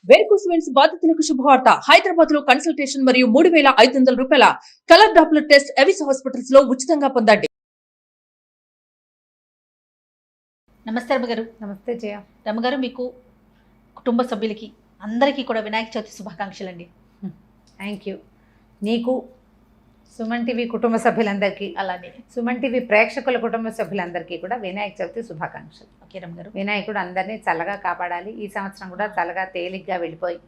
Varicose veins బాధితులకు శుభవార్త. హైదరాబాద్ లో కన్సల్టేషన్ మరియు 3,500 రూపాయల colour Doppler test Avis hospitals లో ఉచితంగా పొందండి. నమస్తే రమ్మగారు. నమస్తే జయ. రమ్మగారు, మీకు కుటుంబ సభ్యులకి అందరికీ కూడా వినాయక చవితి శుభాకాంక్షలు అండి. Thank you. నీకు, సుమన్ టీవీ కుటుంబ సభ్యులందరికీ, అలానే సుమన్ టీవీ ప్రేక్షకుల కుటుంబ సభ్యులందరికీ కూడా వినాయక చవితి శుభాకాంక్షలు. ఓకే రమ్మగారు. వినాయకుడు అందరినీ చల్లగా కాపాడాలి. ఈ సంవత్సరం కూడా చల్లగా తేలిగ్గా వెళ్ళిపోయి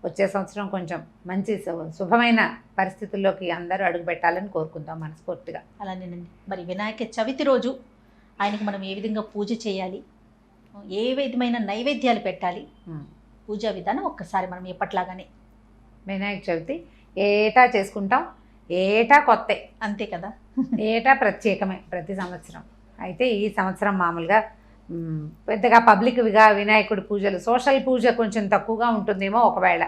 వచ్చే సంవత్సరం కొంచెం మంచి శుభమైన పరిస్థితుల్లోకి అందరూ అడుగు పెట్టాలని కోరుకుందాం మనస్ఫూర్తిగా. అలానేనండి. మరి వినాయక చవితి రోజు ఆయనకి మనం ఏ విధంగా పూజ చేయాలి, ఏ విధమైన నైవేద్యాలు పెట్టాలి, పూజా విధానం ఒక్కసారి మనం ఎప్పట్లాగానే వినాయక చవితి ఏటా చేసుకుంటాం. ఏటా కొత్త, అంతే కదా, ఏటా ప్రత్యేకమే ప్రతి సంవత్సరం. అయితే ఈ సంవత్సరం మామూలుగా పెద్దగా పబ్లిక్గా వినాయకుడి పూజలు, సోషల్ పూజ కొంచెం తక్కువగా ఉంటుందేమో, ఒకవేళ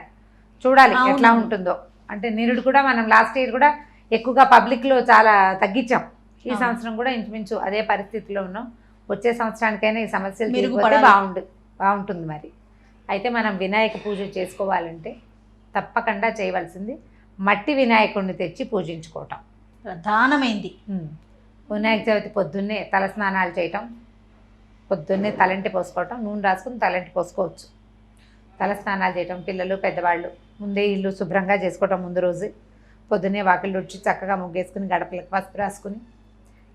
చూడాలి ఎట్లా ఉంటుందో. అంటే నిరుడు కూడా మనం లాస్ట్ ఇయర్ కూడా ఎక్కువగా పబ్లిక్లో చాలా తగ్గించాం. ఈ సంవత్సరం కూడా ఇంచుమించు అదే పరిస్థితిలో ఉన్నాం. వచ్చే సంవత్సరానికైనా ఈ సమస్యలు తీరిపోతే బాగుంటుంది. మరి అయితే మనం వినాయక పూజ చేసుకోవాలంటే తప్పకుండా చేయవలసింది మట్టి వినాయకుడిని తెచ్చి పూజించుకోవటం ప్రధానమైంది. వినాయక చవితి పొద్దున్నే తలస్నానాలు చేయటం, పొద్దున్నే తలంటి పోసుకోవటం, నూనె రాసుకుని తలంటి పోసుకోవచ్చు. తలస్నానాలు చేయటం, పిల్లలు పెద్దవాళ్ళు ముందే ఇల్లు శుభ్రంగా చేసుకోవటం. ముందు రోజు పొద్దున్నే వాకిళ్ళు ఉడిచి చక్కగా ముగ్గేసుకుని గడపలకు పసుపు రాసుకుని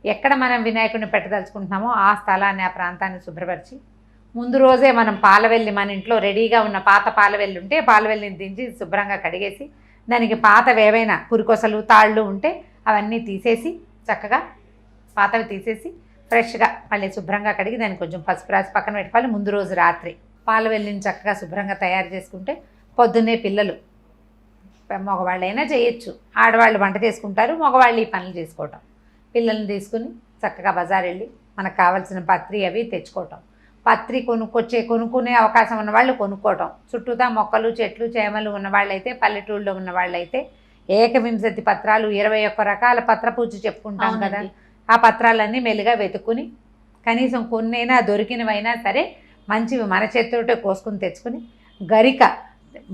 ఎక్కడ మనం వినాయకుడిని పెట్టదలుచుకుంటున్నామో ఆ స్థలాన్ని, ఆ ప్రాంతాన్ని శుభ్రపరిచి ముందు రోజే మనం పాలవెల్లి, మన ఇంట్లో రెడీగా ఉన్న పాత పాలవెల్లి ఉంటే పాలవెల్లిని దించి శుభ్రంగా కడిగేసి దానికి పాతవి ఏవైనా పురికొసలు, తాళ్ళు ఉంటే అవన్నీ తీసేసి చక్కగా పాతవి తీసేసి ఫ్రెష్గా మళ్ళీ శుభ్రంగా కడిగి దానికి కొంచెం పసుపు రాసి పక్కన పెట్టుకోవాలి. ముందు రోజు రాత్రి పాలవెల్లిని చక్కగా శుభ్రంగా తయారు చేసుకుంటే పొద్దున్నే పిల్లలు, మగవాళ్ళైనా చేయొచ్చు, ఆడవాళ్ళు వంట చేసుకుంటారు, మగవాళ్ళు ఈ పనులు చేసుకోవటం. పిల్లల్ని తీసుకుని చక్కగా బజార్ వెళ్ళి మనకు కావాల్సిన పత్రి అవి తెచ్చుకోవటం. పత్రి కొనుక్కునే అవకాశం ఉన్నవాళ్ళు కొనుక్కోవటం. చుట్టూతా మొక్కలు, చెట్లు, చేమలు ఉన్నవాళ్ళైతే, పల్లెటూళ్ళలో ఉన్నవాళ్ళైతే ఏకవింశతి పత్రాలు, 21 రకాల పత్ర పూజ చెప్పుకుంటాం కదా, ఆ పత్రాలన్నీ మెల్లిగా వెతుక్కుని కనీసం కొన్నైనా దొరికినవైనా సరే మంచివి మన చేతితోటే కోసుకుని తెచ్చుకుని గరిక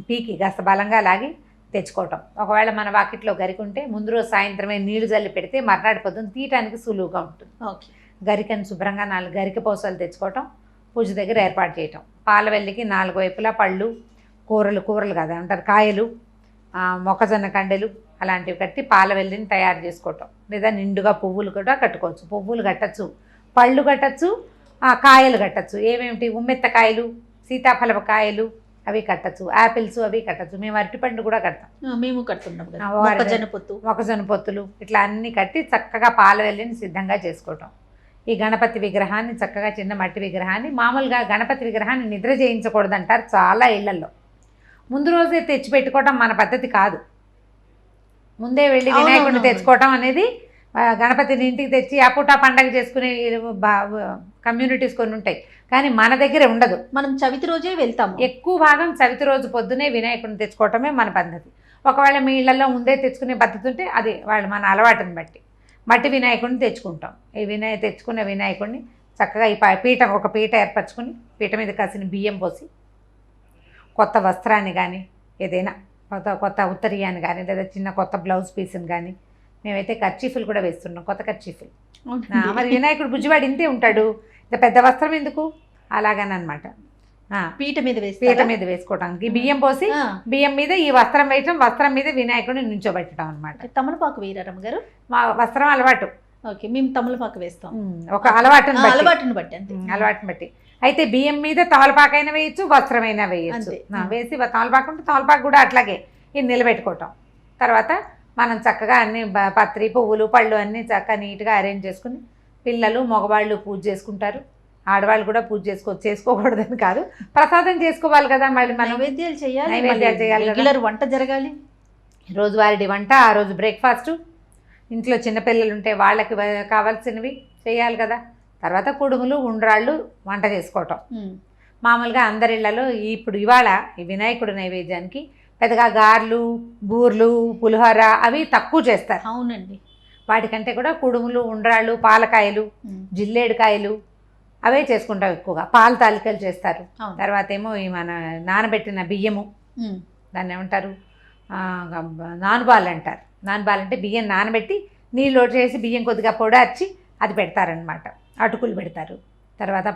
పీకి కాస్త బలంగా లాగి తెచ్చుకోవటం. ఒకవేళ మన వాకిట్లో గరిక ఉంటే ముందు రోజు సాయంత్రమే నీళ్లు జల్లి పెడితే మర్నాడు పొద్దున్న తీయటానికి సులువుగా ఉంటుంది. ఓకే. గరికను శుభ్రంగా 4 గరిక పోసలు తెచ్చుకోవటం, పూజ దగ్గర ఏర్పాటు చేయటం. పాలవెల్లికి 4 వైపులా పళ్ళు, కూరలు కదా అంటారు, కాయలు, మొక్కజొన్న కండెలు అలాంటివి కట్టి పాలవెల్లిని తయారు చేసుకోవటం. లేదా నిండుగా పువ్వులు కూడా కట్టుకోవచ్చు. పువ్వులు కట్టచ్చు, పళ్ళు కట్టచ్చు, కాయలు కట్టచ్చు. ఏమేమిటి, ఉమ్మెత్తకాయలు, సీతాఫలపు కాయలు అవి కట్టచ్చు, యాపిల్స్ అవి కట్టచ్చు. మేము అరటిపండు కూడా కడతాం. మేము కడుతున్నాం. మొక్కజొన్న పొత్తులు ఇట్లా అన్నీ కట్టి చక్కగా పాలవెల్లిని సిద్ధంగా చేసుకోవటం. ఈ గణపతి విగ్రహాన్ని చక్కగా, చిన్న మట్టి విగ్రహాన్ని, మామూలుగా గణపతి విగ్రహాన్ని నిద్ర చేయించకూడదంటారు చాలా ఇళ్లల్లో. ముందు రోజే తెచ్చి పెట్టుకోవటం మన పద్ధతి కాదు. ముందే వెళ్ళి వినాయకుడిని తెచ్చుకోవటం అనేది, గణపతిని ఇంటికి తెచ్చి ఆ పూట పండగ చేసుకునే కమ్యూనిటీస్ కొన్ని ఉంటాయి, కానీ మన దగ్గర ఉండదు. మనం చవితి రోజే వెళ్తాము. ఎక్కువ భాగం చవితి రోజు పొద్దునే వినాయకుడిని తెచ్చుకోవటమే మన పద్ధతి. ఒకవేళ మీ ఇళ్లలో ముందే తెచ్చుకునే పద్ధతి ఉంటే అది వాళ్ళు మన అలవాటుని బట్టి మట్టి వినాయకుడిని తెచ్చుకుంటాం. ఈ తెచ్చుకున్న వినాయకుడిని చక్కగా ఈ ఒక పీట ఏర్పరచుకుని పీట మీద కాసిన బియ్యం పోసి కొత్త వస్త్రాన్ని కానీ, ఏదైనా కొత్త ఉత్తరీయాన్ని కానీ, లేదా చిన్న కొత్త బ్లౌజ్ పీస్ని కానీ, మేమైతే కర్చీఫులు కూడా వేస్తున్నాం, కొత్త కర్చీఫులు. మరి వినాయకుడు బుజ్జివాడు ఇంతే ఉంటాడు, ఇంత పెద్ద వస్త్రం ఎందుకు, అలాగనమాట. పీట మీద వేసుకోవటానికి బియ్యం పోసి, బియ్యం మీద ఈ వస్త్రం వేయటం, వస్త్రం మీద వినాయకుడిని నుంచోబెట్టడం అనమాట. తమలపాకు వేయరమ్మ గారు? మా వస్త్రం అలవాటు. ఓకే, మేము తమలపాకు వేస్తాం. ఒక అలవాటుని బట్టి. అయితే బియ్యం మీద తమలపాకైనా వేయచ్చు, వస్త్రమైనా వేయచ్చు. వేసి తమలపాకు ఉంటే తమలపాకు కూడా అట్లాగే ఇది నిలబెట్టుకోవటం. తర్వాత మనం చక్కగా అన్ని పత్రి, పువ్వులు, పళ్ళు అన్నీ చక్కగా నీట్గా అరేంజ్ చేసుకుని పిల్లలు, మగవాళ్ళు పూజ చేసుకుంటారు. ఆడవాళ్ళు కూడా పూజ చేసుకోకూడదని కాదు, ప్రసాదం చేసుకోవాలి కదా. మళ్ళీ నైవేద్యాలు చేయాలి, రెగ్యులర్ వంట జరగాలి, రోజువారీ వంట, ఆ రోజు బ్రేక్ఫాస్టు, ఇంట్లో చిన్నపిల్లలు ఉంటే వాళ్ళకి కావాల్సినవి చేయాలి కదా. తర్వాత కుడుములు, ఉండ్రాళ్ళు వంట చేసుకోవటం. మామూలుగా అందరిళ్లలో ఇప్పుడు ఇవాళ ఈ వినాయకుడి నైవేద్యానికి పెద్దగా గారెలు, బూర్లు, పులిహోర అవి తక్కువ చేస్తారు. అవునండి. వాటికంటే కూడా కుడుములు, ఉండ్రాళ్ళు, పాలకాయలు, జిల్లేడుకాయలు, అవే చేసుకుంటాం ఎక్కువగా. పాలు తాలికలు చేస్తారు. అవును. తర్వాత ఏమో ఈ మన నానబెట్టిన బియ్యము, ఉమ్. దాన్ని ఏమంటారు, నానుబాలు అంటారు. నానుబాలు అంటే బియ్యం నానబెట్టి నీళ్ళు చేసి బియ్యం కొద్దిగా పొడార్చి అది పెడతారనమాట. అటుకులు పెడతారు. తర్వాత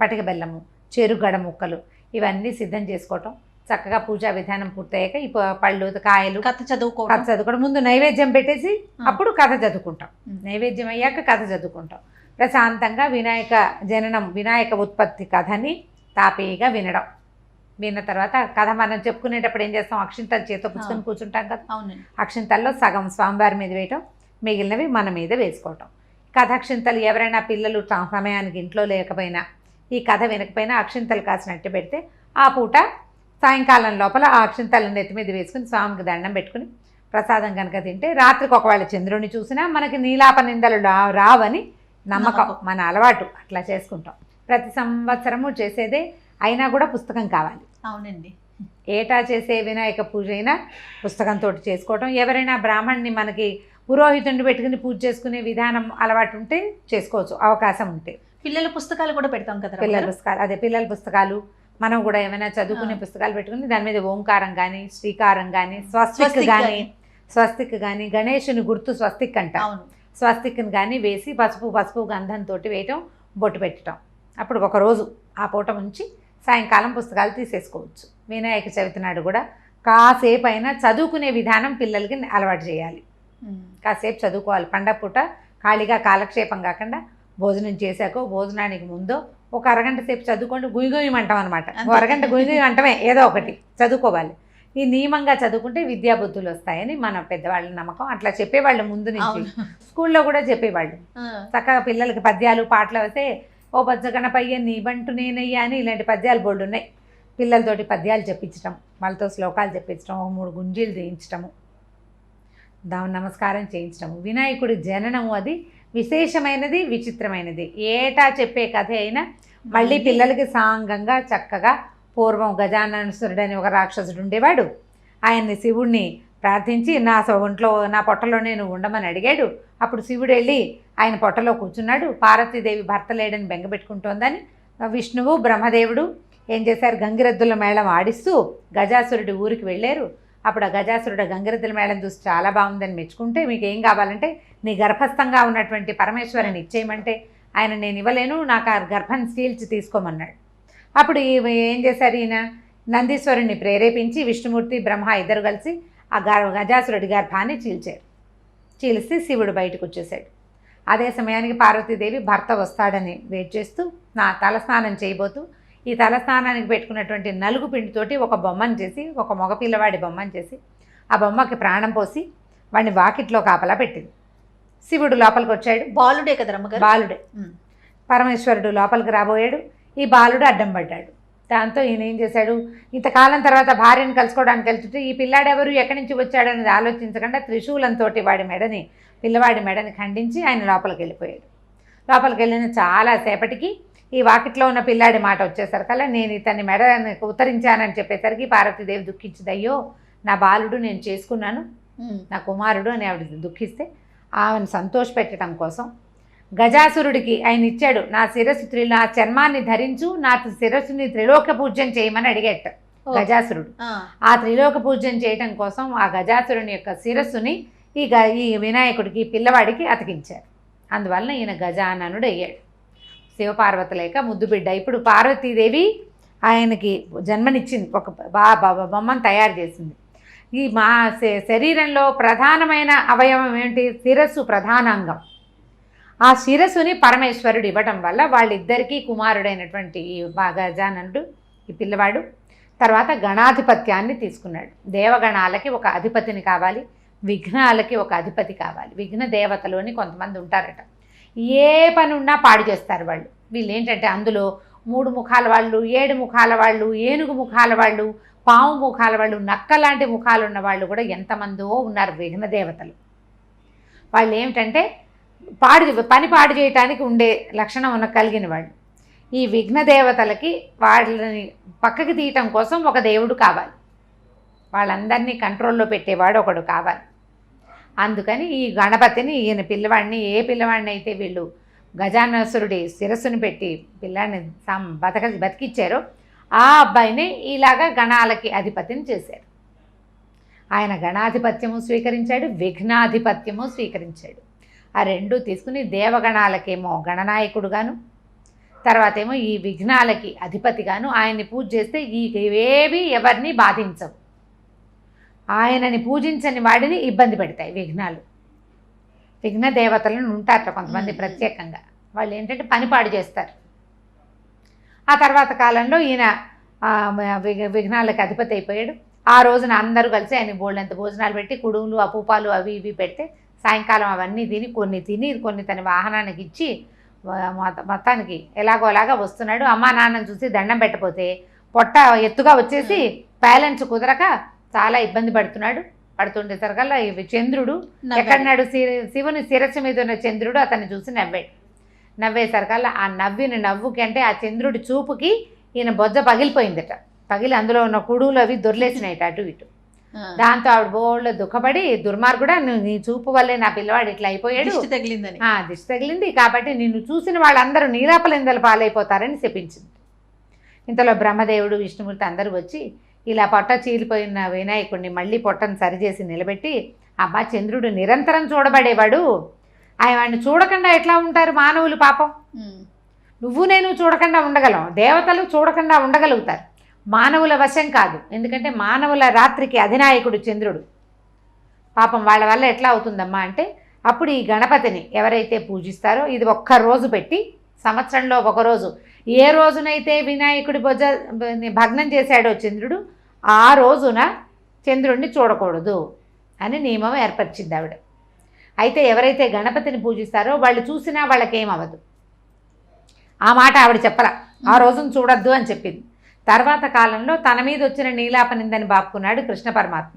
పటిక బెల్లము, చెరుగడ ముక్కలు ఇవన్నీ సిద్ధం చేసుకోవటం. చక్కగా పూజా విధానం పూర్తయ్యాక ఈ పళ్ళు కాయలు కథ చదువుకోవడం. ముందు నైవేద్యం పెట్టేసి అప్పుడు కథ చదువుకుంటాం. నైవేద్యం అయ్యాక కథ చదువుకుంటాం. ప్రశాంతంగా వినాయక జననం, వినాయక ఉత్పత్తి కథని తాపీగా వినడం. విన్న తర్వాత కథ మనం చెప్పుకునేటప్పుడు ఏం చేస్తాం, అక్షింతలు చేతితో పుచ్చుకొని కూర్చుంటాం కదా. అవునండి. అక్షింతల్లో సగం స్వామివారి మీద వేయటం, మిగిలినవి మన మీద వేసుకోవటం. కథ అక్షింతలు ఎవరైనా పిల్లలు సమయానికి ఇంట్లో లేకపోయినా, ఈ కథ వినకపోయినా అక్షింతలు కాసినట్టు పెడితే ఆ పూట సాయంకాలం లోపల ఆ అక్షింతలను నెత్తి మీద వేసుకుని స్వామికి దండం పెట్టుకుని ప్రసాదం కనుక తింటే రాత్రికి ఒకవేళ చంద్రుడిని చూసినా మనకి నీలాప నిందలు రావని నమ్మకం, మన అలవాటు. అట్లా చేసుకుంటాం. ప్రతి సంవత్సరము చేసేదే, అయినా కూడా పుస్తకం కావాలి. అవునండి. ఏటా చేసే వినాయక పూజ అయినా పుస్తకంతో చేసుకోవటం. ఎవరైనా బ్రాహ్మణ్ణి మనకి పురోహితుడిని పెట్టుకుని పూజ చేసుకునే విధానం అలవాటు ఉంటే చేసుకోవచ్చు, అవకాశం ఉంటే. పిల్లల పుస్తకాలు కూడా పెడతాం కదా. పిల్లల పుస్తకాలు, అదే పిల్లల పుస్తకాలు, మనం కూడా ఏమైనా చదువుకునే పుస్తకాలు పెట్టుకుని దాని మీద ఓంకారం కానీ, శ్రీకారం కానీ, స్వస్తిక్ కానీ, గణేశుని గుర్తు స్వస్తిక్ అంట, స్వస్తిక్ని కానీ వేసి పసుపు గంధంతో వేయటం, బొట్టు పెట్టడం. అప్పుడు ఒకరోజు ఆ పూట ఉంచి సాయంకాలం పుస్తకాలు తీసేసుకోవచ్చు. వినాయక చవితి నాడు కూడా కాసేపు అయినా చదువుకునే విధానం పిల్లలకి అలవాటు చేయాలి. కాసేపు చదువుకోవాలి. పండగ పూట ఖాళీగా కాలక్షేపం కాకుండా భోజనం చేశాకో భోజనానికి ముందో ఒక అరగంట సేపు చదువుకోండి. గుయ్యమంటాం అనమాట. అరగంట గుయ్యమంటమే, ఏదో ఒకటి చదువుకోవాలి. ఈ నియమంగా చదువుకుంటే విద్యాబుద్ధులు వస్తాయని మన పెద్దవాళ్ళ నమ్మకం. అట్లా చెప్పేవాళ్ళు ముందు నుంచి. స్కూల్లో కూడా చెప్పేవాళ్ళు. చక్కగా పిల్లలకి పద్యాలు పాటలు వస్తే ఓ బజ్జగణపయ్య నీ బంటు నేనయ్యా అని ఇలాంటి పద్యాలు బోల్డ్ ఉన్నాయి. పిల్లలతోటి పద్యాలు చెప్పించడం, వాళ్ళతో శ్లోకాలు చెప్పించడం, 3 గుంజీలు చేయించడము, నమస్కారం చేయించడము. వినాయకుడి జననము అది విశేషమైనది, విచిత్రమైనది. ఏటా చెప్పే కథ అయినా మళ్ళీ పిల్లలకి సాంగంగా చక్కగా. పూర్వం గజాననుసురుడు అని ఒక రాక్షసుడు ఉండేవాడు. ఆయన్ని శివుడిని ప్రార్థించి నా పొట్టలో నేను ఉండమని అడిగాడు. అప్పుడు శివుడు వెళ్ళి ఆయన పొట్టలో కూర్చున్నాడు. పార్వతీదేవి భర్త లేడని బెంగపెట్టుకుంటోందని విష్ణువు బ్రహ్మదేవుడు ఏం చేశారు, గంగిరెద్దుల మేళం ఆడిస్తూ గజాసురుడి ఊరికి వెళ్ళారు. అప్పుడు ఆ గజాసురుడు గంగిరెద్దుల మేళం చూసి చాలా బాగుందని మెచ్చుకుంటే, మీకు ఏం కావాలంటే నీ గర్భస్థంగా ఉన్నటువంటి పరమేశ్వరుని ఇచ్చేయమంటే ఆయన నేను ఇవ్వలేను, నాకు ఆ గర్భాన్ని చీల్చి తీసుకోమన్నాడు. అప్పుడు ఏం చేశారు, ఈయన నందీశ్వరుణ్ణి ప్రేరేపించి విష్ణుమూర్తి బ్రహ్మ ఇద్దరు కలిసి ఆ గజాసురుడి గర్భాన్ని చీల్చారు. చీలిస్తే శివుడు బయటకు వచ్చేసాడు. అదే సమయానికి పార్వతీదేవి భర్త వస్తాడని వెయిట్ చేస్తూ నా తలస్నానం చేయబోతూ ఈ తలస్నానానికి పెట్టుకున్నటువంటి నలుగు పిండితోటి ఒక బొమ్మను చేసి, ఒక మగపిల్లవాడి బొమ్మను చేసి ఆ బొమ్మకి ప్రాణం పోసి వాడిని వాకిట్లో కాపలా పెట్టింది. శివుడు లోపలికి వచ్చాడు. బాలుడే కదా రమ్మగారు? బాలుడే. పరమేశ్వరుడు లోపలికి రాబోయాడు. ఈ బాలుడు అడ్డం పడ్డాడు. దాంతో ఈయన ఏం చేశాడు, ఇంతకాలం తర్వాత భార్యను కలుసుకోవడానికి వెళ్తుంటే ఈ పిల్లాడెవరు, ఎక్కడి నుంచి వచ్చాడు అనేది ఆలోచించకుండా త్రిశూలంతో పిల్లవాడి మెడని ఖండించి ఆయన లోపలికి వెళ్ళిపోయాడు. లోపలికి వెళ్ళిన చాలాసేపటికి ఈ వాకిట్లో ఉన్న పిల్లాడి మాట వచ్చేసరికల్లా నేను ఇతన్ని మెడని ఉత్తరించానని చెప్పేసరికి పార్వతీదేవి దుఃఖించింది. అయ్యో నా బాలుడు నేను చేసుకున్నాను, నా కుమారుడు అని ఆవిడ దుఃఖిస్తే ఆమెను సంతోషపెట్టడం కోసం గజాసురుడికి ఆయన ఇచ్చాడు, నా చర్మాన్ని ధరించు, నా శిరస్సుని త్రిలోక పూజ్యం చేయమని అడిగేట గజాసురుడు. ఆ త్రిలోక పూజ్యం చేయటం కోసం ఆ గజాసురుని యొక్క శిరస్సుని ఈ వినాయకుడికి పిల్లవాడికి అతికించారు. అందువలన ఈయన గజాననుడు అయ్యాడు. శివపార్వతులేక ముద్దు బిడ్డ. ఇప్పుడు పార్వతీదేవి ఆయనకి జన్మనిచ్చింది, ఒక బొమ్మను తయారు చేసింది. ఈ మా శరీరంలో ప్రధానమైన అవయవం ఏంటి, శిరస్సు ప్రధానాంగం. ఆ శిరస్సుని పరమేశ్వరుడు ఇవ్వటం వల్ల వాళ్ళిద్దరికీ కుమారుడైనటువంటి ఈ గజాననుడు ఈ పిల్లవాడు తర్వాత గణాధిపత్యాన్ని తీసుకున్నాడు. దేవగణాలకి ఒక అధిపతిని కావాలి, విఘ్నాలకి ఒక అధిపతి కావాలి. విఘ్న దేవతలు అని కొంతమంది ఉంటారట. ఏ పని ఉన్నా పాడు చేస్తారు వాళ్ళు. వీళ్ళు ఏంటంటే అందులో 3 ముఖాల వాళ్ళు, 7 ముఖాల వాళ్ళు, ఏనుగు ముఖాల వాళ్ళు, పాము ముఖాల వాళ్ళు, నక్క లాంటి ముఖాలు ఉన్న వాళ్ళు కూడా ఎంతమందో ఉన్నారు విఘ్న దేవతలు. వాళ్ళు ఏమిటంటే పని పాడు చేయటానికి ఉండే లక్షణం కలిగిన వాళ్ళు. ఈ విఘ్న దేవతలకి వాళ్ళని పక్కకి తీయటం కోసం ఒక దేవుడు కావాలి, వాళ్ళందరినీ కంట్రోల్లో పెట్టేవాడు ఒకడు కావాలి. అందుకని ఈ గణపతిని ఈయన పిల్లవాడిని, ఏ పిల్లవాడిని అయితే వీళ్ళు గజానసురుడి శిరస్సును పెట్టి పిల్లాన్ని బతికిచ్చారో ఆ అబ్బాయిని ఇలాగా గణాలకి అధిపతిని చేశారు. ఆయన గణాధిపత్యము స్వీకరించాడు, విఘ్నాధిపత్యము స్వీకరించాడు. ఆ రెండు తీసుకుని దేవగణాలకేమో గణనాయకుడుగాను, తర్వాత ఏమో ఈ విఘ్నాలకి అధిపతిగాను ఆయన్ని పూజ చేస్తే ఇవేవి ఎవరిని బాధించవు. ఆయనని పూజించని వాడిని ఇబ్బంది పెడతాయి విఘ్నాలు. విఘ్న దేవతలను ఉంటారట కొంతమంది ప్రత్యేకంగా. వాళ్ళు ఏంటంటే పనిపాడు చేస్తారు. ఆ తర్వాత కాలంలో ఈయన విఘ్నాలకు అధిపతి అయిపోయాడు. ఆ రోజున అందరూ కలిసి ఆయన బోళ్ళంత భోజనాలు పెట్టి కుడుములు అపూపాలు అవి ఇవి పెడితే సాయంకాలం అవన్నీ తిని కొన్ని తన వాహనానికి ఇచ్చి మొత్తానికి ఎలాగోలాగా వస్తున్నాడు. అమ్మా నాన్నని చూసి దండం పెట్టపోతే పొట్ట ఎత్తుగా వచ్చేసి బ్యాలెన్స్ కుదరక చాలా ఇబ్బంది పడుతుండేసరికల్లా చంద్రుడు ఎక్కడన్నాడు, శివుని శిరస్సు మీద ఉన్న చంద్రుడు అతన్ని చూసి నవ్వేసరికల్లా ఆ నవ్వుకి అంటే ఆ చంద్రుడి చూపుకి ఈయన బొజ్జ పగిలిపోయిందట. పగిలి అందులో ఉన్న కుడులు అవి దొర్లేసినాయిట అటు ఇటు. దాంతో ఆవిడ బోళ్ళు దుఃఖపడి, దుర్మార్గుడా నీ చూపు వల్లే నా పిల్లవాడు ఇట్లా అయిపోయాడు, దిష్టి తగిలింది కాబట్టి నిన్ను చూసిన వాళ్ళందరూ నీలాపలిందలు పాలైపోతారని శపించింది. ఇంతలో బ్రహ్మదేవుడు విష్ణుమూర్తి అందరూ వచ్చి ఇలా పొట్ట చీలిపోయిన వినాయకుడిని మళ్ళీ పొట్టను సరిచేసి నిలబెట్టి, అబ్బా చంద్రుడు నిరంతరం చూడబడేవాడు, ఆయన చూడకుండా ఎట్లా ఉంటారు మానవులు, పాపం నువ్వు నేను చూడకుండా ఉండగలం, దేవతలు చూడకుండా ఉండగలుగుతారు, మానవుల వశం కాదు. ఎందుకంటే మానవుల రాత్రికి అధినాయకుడు చంద్రుడు, పాపం వాళ్ళ వల్ల ఎట్లా అవుతుందమ్మా అంటే అప్పుడు ఈ గణపతిని ఎవరైతే పూజిస్తారో ఇది ఒక్కరోజు పెట్టి సంవత్సరంలో ఒకరోజు, ఏ రోజునైతే వినాయకుడి బొజ్జ భగ్నం చేశాడో చంద్రుడు ఆ రోజున చంద్రుడిని చూడకూడదు అని నియమం ఏర్పరిచింది ఆవిడ. అయితే ఎవరైతే గణపతిని పూజిస్తారో వాళ్ళు చూసినా వాళ్ళకేమవ్వదు. ఆ మాట ఆవిడ చెప్పరా, ఆ రోజును చూడొద్దు అని చెప్పింది. తర్వాత కాలంలో తన మీద వచ్చిన నీలాపనిందని బాపుకున్నాడు కృష్ణ పరమాత్మ.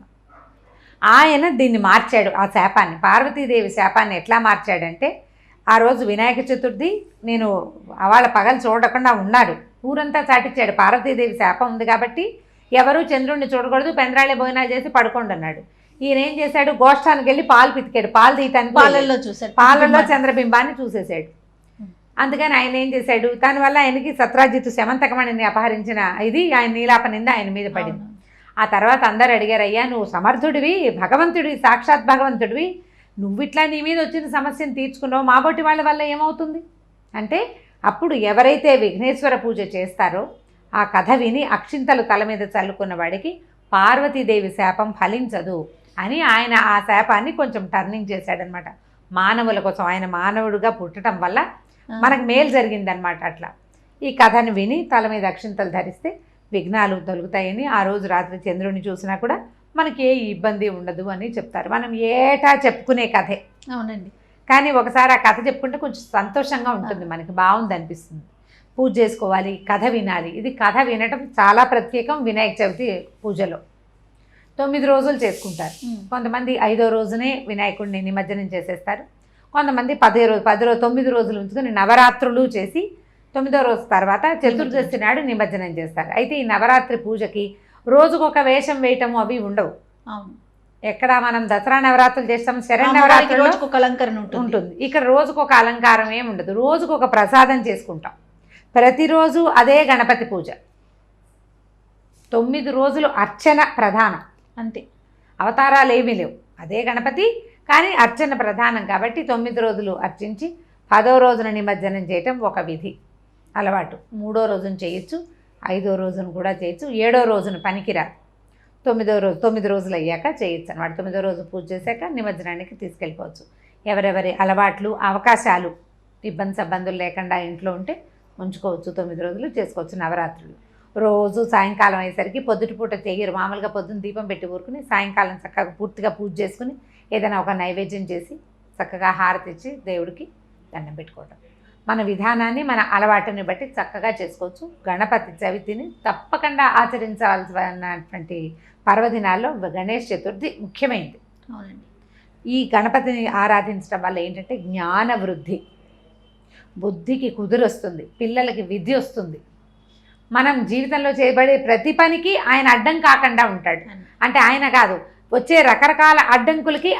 ఆయన దీన్ని మార్చాడు, ఆ శాపాన్ని, పార్వతీదేవి శాపాన్ని ఎట్లా మార్చాడంటే ఆ రోజు వినాయక చతుర్థి నేను వాళ్ళ పగలు చూడకుండా ఉన్నాడు, ఊరంతా చాటిచ్చాడు. పార్వతీదేవి శాపం ఉంది కాబట్టి ఎవరు చంద్రుడిని చూడకూడదు, పెందరాళే భోజనాలు చేసి పడుకోండి అన్నాడు. ఈయన ఏం చేశాడు, గోష్ఠానికి వెళ్ళి పాలు పితికాడు, పాలు తీయటానికి పాలల్లో చంద్రబింబాన్ని చూసేశాడు. అందుకని ఆయన ఏం చేశాడు, దానివల్ల ఆయనకి సత్రాజిత్తు శమంతకమణిని అపహరించిన ఇది ఆయన నీలాపనింద ఆయన మీద పడింది. ఆ తర్వాత అందరు అడిగారు, అయ్యా నువ్వు సమర్థుడివి, భగవంతుడివి, సాక్షాత్ భగవంతుడివి, నువ్వు ఇట్లా నీ మీద వచ్చిన సమస్యను తీర్చుకున్నావు, మాబోటి వాళ్ళ వల్ల ఏమవుతుంది అంటే అప్పుడు ఎవరైతే విఘ్నేశ్వర పూజ చేస్తారో ఆ కథ విని అక్షింతలు తల మీద చల్లుకున్న వాడికి పార్వతీదేవి శాపం ఫలించదు అని ఆయన ఆ శాపాన్ని కొంచెం టర్నింగ్ చేశాడనమాట. మానవుల కోసం ఆయన మానవుడిగా పుట్టడం వల్ల మనకు మేలు జరిగిందనమాట. అట్లా ఈ కథను విని తల మీద అక్షింతలు ధరిస్తే విఘ్నాలు తొలుగుతాయని, ఆ రోజు రాత్రి చంద్రుడిని చూసినా కూడా మనకి ఏ ఇబ్బంది ఉండదు అని చెప్తారు. మనం ఏటా చెప్పుకునే కథే. అవునండి. కానీ ఒకసారి ఆ కథ చెప్పుకుంటే కొంచెం సంతోషంగా ఉంటుంది, మనకి బాగుంది అనిపిస్తుంది. పూజ చేసుకోవాలి, కథ వినాలి. ఇది కథ వినటం చాలా ప్రత్యేకం. వినాయక చవితి పూజలో 9 రోజులు చేసుకుంటారు. కొంతమంది 5వ రోజునే వినాయకుడిని నిమజ్జనం చేసేస్తారు. కొంతమంది 9 రోజులు ఉంచుకొని నవరాత్రులు చేసి 9వ రోజు తర్వాత చతుర్దశి నాడు నిమజ్జనం చేస్తారు. అయితే ఈ నవరాత్రి పూజకి రోజుకొక వేషం వేయటము అవి ఉండవు. ఎక్కడ మనం దసరా నవరాత్రులు చేస్తాం, శరణవరాత్రులు అలంకరణ ఉంటుంది. ఇక్కడ రోజుకొక అలంకారం ఏమి ఉండదు, రోజుకొక ప్రసాదం చేసుకుంటాం. ప్రతిరోజు అదే గణపతి పూజ. 9 రోజులు అర్చన ప్రధానం, అంతే, అవతారాలు ఏమీ లేవు. అదే గణపతి కానీ అర్చన ప్రధానం కాబట్టి 9 రోజులు అర్చించి 10వ రోజున నిమజ్జనం చేయటం ఒక విధి, అలవాటు. 3వ రోజున చేయొచ్చు, 5వ రోజున కూడా చేయొచ్చు, 7వ రోజున పనికిరాదు. 9 రోజులు అయ్యాక చేయొచ్చు అన్నమాట. 9వ రోజు పూజ చేశాక నిమజ్జనానికి తీసుకెళ్ళిపోవచ్చు. ఎవరెవరి అలవాట్లు అవకాశాలు ఇబ్బందులు లేకుండా ఇంట్లో ఉంటే ఉంచుకోవచ్చు. 9 రోజులు చేసుకోవచ్చు నవరాత్రులు. రోజు సాయంకాలం అయ్యేసరికి పొద్దుటిపూట చేయరు, మామూలుగా పొద్దున్న దీపం పెట్టి ఊరుకుని సాయంకాలం చక్కగా పూర్తిగా పూజ చేసుకుని ఏదైనా ఒక నైవేద్యం చేసి చక్కగా హారతి ఇచ్చి దేవుడికి దండం పెట్టుకోవటం. మన విధానాన్ని మన అలవాటుని బట్టి చక్కగా చేసుకోవచ్చు. గణపతి చవితిని తప్పకుండా ఆచరించాల్సినటువంటి పర్వదినాల్లో గణేష్ చతుర్థి ముఖ్యమైనది. అవునండి. ఈ గణపతిని ఆరాధించడం వల్ల ఏంటంటే జ్ఞాన వృద్ధి, బుద్ధికి కుదురొస్తుంది, పిల్లలకి విద్య వస్తుంది. మనం జీవితంలో చేయబడే ప్రతి పనికి ఆయన అడ్డం కాకుండా ఉంటాడు. అంటే ఆయన కాదు, వచ్చే రకరకాల అడ్డంకులకి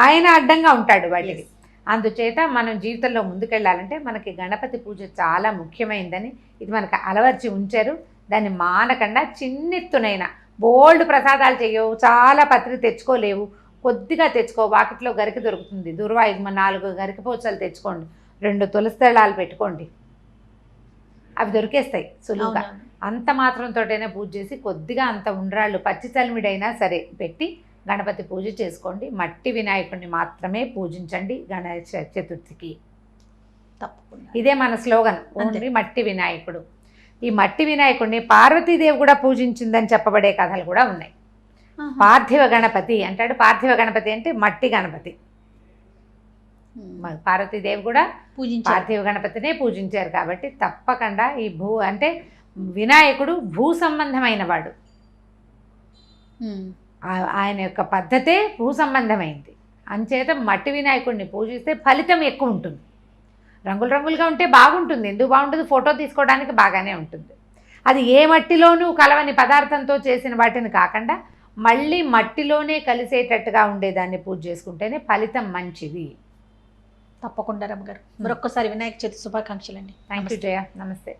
ఆయన అడ్డంగా ఉంటాడు వాటికి. అందుచేత మనం జీవితంలో ముందుకెళ్ళాలంటే మనకి గణపతి పూజ చాలా ముఖ్యమైనదని ఇది మనకు అలవర్చి ఉంచారు. దాన్ని మానకుండా చిన్నెత్తునైనా బోల్డ్ ప్రసాదాలు చేయవు, చాలా పత్రి తెచ్చుకోలేవు, కొద్దిగా తెచ్చుకో. వాకిట్లో గరికి దొరుకుతుంది, దుర్వాయుగ్మ 4 గరికి పూసలు తెచ్చుకోండి, 2 తులసి దళాలు పెట్టుకోండి, అవి దొరికేస్తాయి సులువుగా. అంత మాత్రంతోటైనా పూజ చేసి కొద్దిగా అంత ఉండ్రాళ్ళు పచ్చి చలిమిడైనా సరే పెట్టి గణపతి పూజ చేసుకోండి. మట్టి వినాయకుడిని మాత్రమే పూజించండి గణేష చతుర్థికి. తప్పకుండా ఇదే మన స్లోగన్, ఓన్లీ మట్టి వినాయకుడు. ఈ మట్టి వినాయకుడిని పార్వతీదేవి కూడా పూజించిందని చెప్పబడే కథలు కూడా ఉన్నాయి. పార్థివ గణపతి అంటాడు. పార్థివ గణపతి అంటే మట్టి గణపతి. పార్వతీదేవి కూడా పార్థివ గణపతినే పూజించారు. కాబట్టి తప్పకుండా ఈ అంటే వినాయకుడు భూ సంబంధమైన వాడు. ఆయన యొక్క పద్ధతే భూ సంబంధమైంది. అంచేత మట్టి వినాయకుడిని పూజిస్తే ఫలితం ఎక్కువ ఉంటుంది. రంగులు రంగులుగా ఉంటే బాగుంటుంది, ఎందుకు బాగుంటుంది, ఫోటో తీసుకోవడానికి బాగానే ఉంటుంది. అది ఏ మట్టిలోనూ కలవని పదార్థంతో చేసిన వాటిని కాకుండా మళ్ళీ మట్టిలోనే కలిసేటట్టుగా ఉండేదాన్ని పూజ చేసుకుంటేనే ఫలితం మంచిది. తప్పకుండా రమ్మగారు. మరొక్కసారి వినాయక చవితి శుభాకాంక్షలు అండి. థ్యాంక్ యూ జయ. నమస్తే.